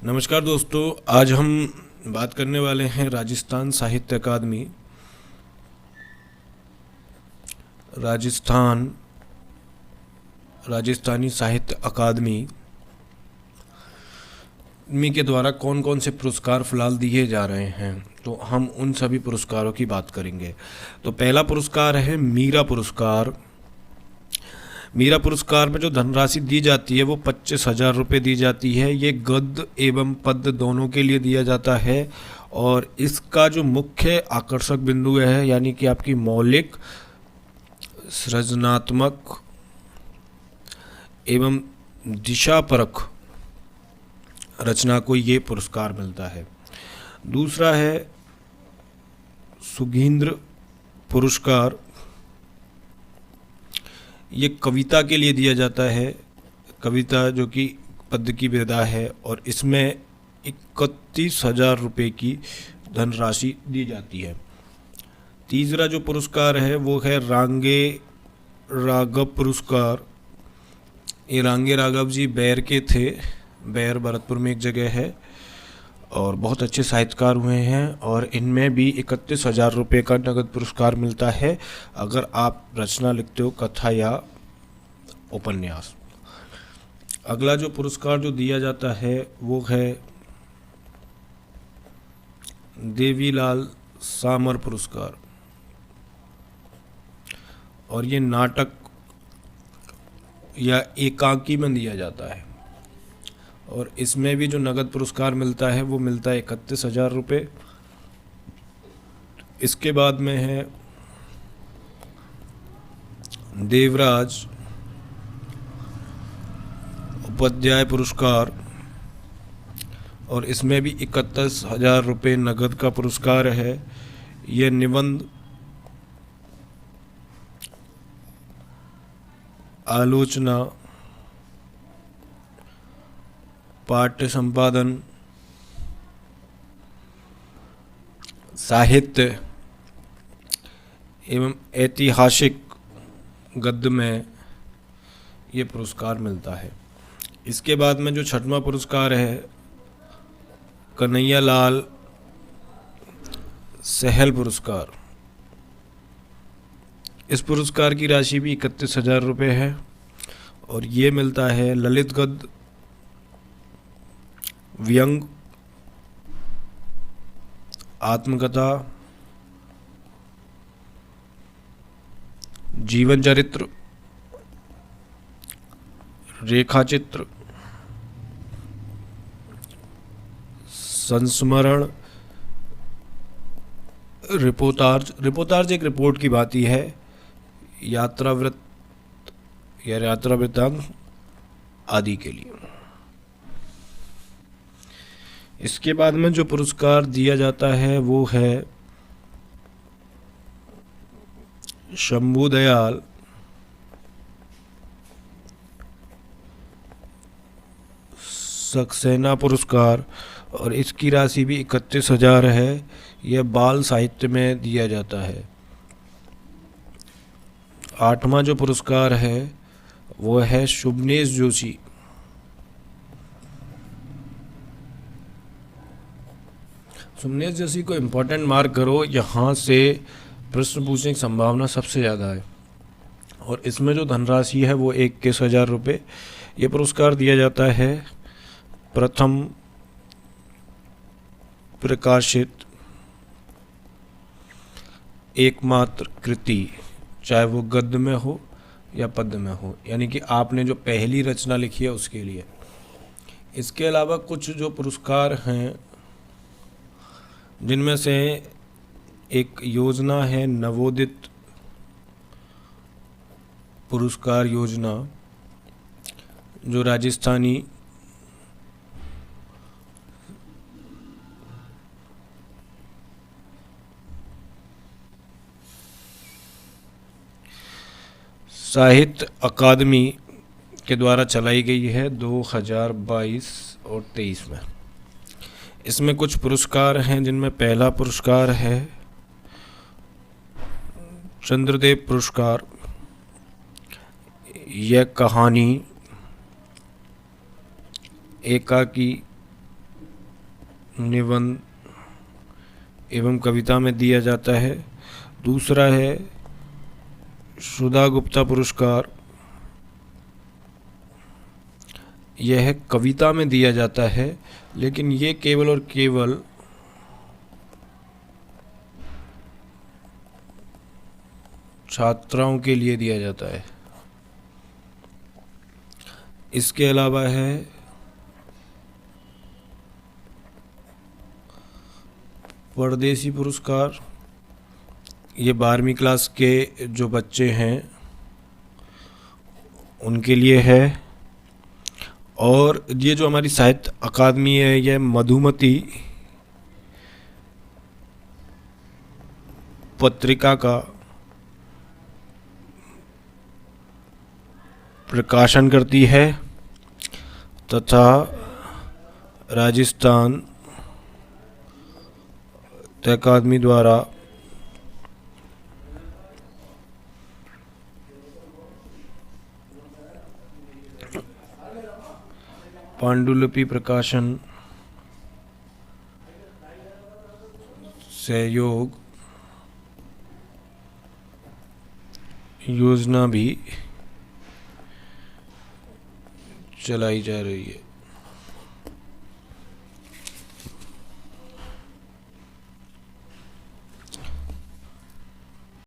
नमस्कार दोस्तों, आज हम बात करने वाले हैं राजस्थान साहित्य अकादमी राजस्थानी साहित्य अकादमी के द्वारा कौन कौन से पुरस्कार फिलहाल दिए जा रहे हैं। तो हम उन सभी पुरस्कारों की बात करेंगे। तो पहला पुरस्कार है मीरा पुरस्कार। मीरा पुरस्कार में जो धनराशि दी जाती है वो 25,000 रुपये दी जाती है। ये गद्य एवं पद्य दोनों के लिए दिया जाता है और इसका जो मुख्य आकर्षक बिंदु है यानी कि आपकी मौलिक, सृजनात्मक एवं दिशापरक रचना को ये पुरस्कार मिलता है। दूसरा है सुगींद्र पुरस्कार। ये कविता के लिए दिया जाता है, कविता जो कि पद्य की विधा है, और इसमें 31,000 रुपये की धनराशि दी जाती है। तीसरा जो पुरस्कार है वो है रांगे राघव पुरस्कार। ये रांगे राघव जी बैर के थे, बैर भरतपुर में एक जगह है, और बहुत अच्छे साहित्यकार हुए हैं और इनमें भी 31,000 रुपये का नगद पुरस्कार मिलता है अगर आप रचना लिखते हो, कथा या उपन्यास। अगला जो पुरस्कार जो दिया जाता है वो है देवीलाल सामर पुरस्कार, और ये नाटक या एकांकी में दिया जाता है, और इसमें भी जो नगद पुरस्कार मिलता है वो मिलता है 31,000 रुपये। इसके बाद में है देवराज उपाध्याय पुरस्कार, और इसमें भी 31,000 रुपये नगद का पुरस्कार है। यह निबंध, आलोचना, पाठ्य संपादन, साहित्य एवं ऐतिहासिक गद्य में ये पुरस्कार मिलता है। इसके बाद में जो छठवां पुरस्कार है कन्हैया लाल सहल पुरस्कार। इस पुरस्कार की राशि भी 31,000 रुपये है, और ये मिलता है ललित गद्य, व्यंग, आत्मकथा, जीवन चरित्र, रेखाचित्र, संस्मरण, रिपोर्टाज एक रिपोर्ट की भांति है, यात्रावृत्त या यात्रा वृत्तांत आदि के लिए। इसके बाद में जो पुरस्कार दिया जाता है वो है शंभू दयाल सक्सेना पुरस्कार, और इसकी राशि भी 31,000 है। यह बाल साहित्य में दिया जाता है। आठवां जो पुरस्कार है वो है शुभनेश जोशी। शुभनेश जोशी को इम्पोर्टेंट मार्क करो, यहाँ से प्रश्न पूछने की संभावना सबसे ज़्यादा है, और इसमें जो धनराशि है वो 21,000 रुपये। ये पुरस्कार दिया जाता है प्रथम प्रकाशित एकमात्र कृति, चाहे वो गद्य में हो या पद्य में हो, यानी कि आपने जो पहली रचना लिखी है उसके लिए। इसके अलावा कुछ जो पुरस्कार हैं जिनमें से एक योजना है नवोदित पुरस्कार योजना, जो राजस्थानी साहित्य अकादमी के द्वारा चलाई गई है 2022 और 23 में। इसमें कुछ पुरस्कार हैं जिनमें पहला पुरस्कार है चंद्रदेव पुरस्कार। यह कहानी एकाकी निबंध एवं कविता में दिया जाता है। दूसरा है सुधा गुप्ता पुरस्कार, यह कविता में दिया जाता है, लेकिन ये केवल और केवल छात्राओं के लिए दिया जाता है। इसके अलावा है परदेसी पुरस्कार, ये 12वीं क्लास के जो बच्चे हैं उनके लिए है। और ये जो हमारी साहित्य अकादमी है, यह मधुमती पत्रिका का प्रकाशन करती है तथा राजस्थान अकादमी द्वारा पांडुलिपि प्रकाशन सहयोग योजना भी चलाई जा रही है।